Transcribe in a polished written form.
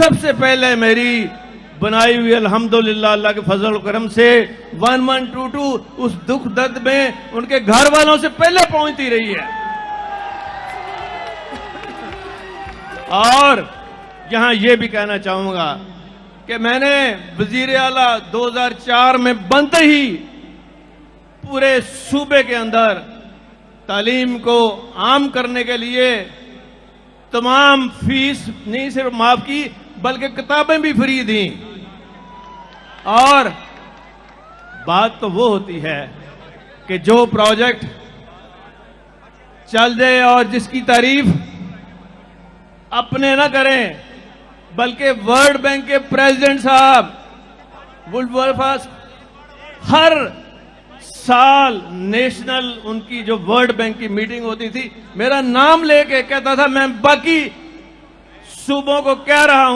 सबसे पहले मेरी बनाई हुई अल्हम्दुलिल्लाह अल्लाह के फजल करम से 1122 उस दुख दर्द में उनके घर वालों से पहले पहुंचती रही है। और यहां यह भी कहना चाहूंगा कि मैंने वजीर आला 2004 में बनते ही पूरे सूबे के अंदर तालीम को आम करने के लिए तमाम फीस नहीं सिर्फ माफ की बल्कि किताबें भी फ्री दी। और बात तो वो होती है कि जो प्रोजेक्ट चल जाए और जिसकी तारीफ अपने ना करें बल्कि वर्ल्ड बैंक के प्रेसिडेंट साहब वुल्फर्स हर साल नेशनल उनकी जो वर्ल्ड बैंक की मीटिंग होती थी मेरा नाम लेके कहता था मैं बाकी सूबों को कह रहा हूं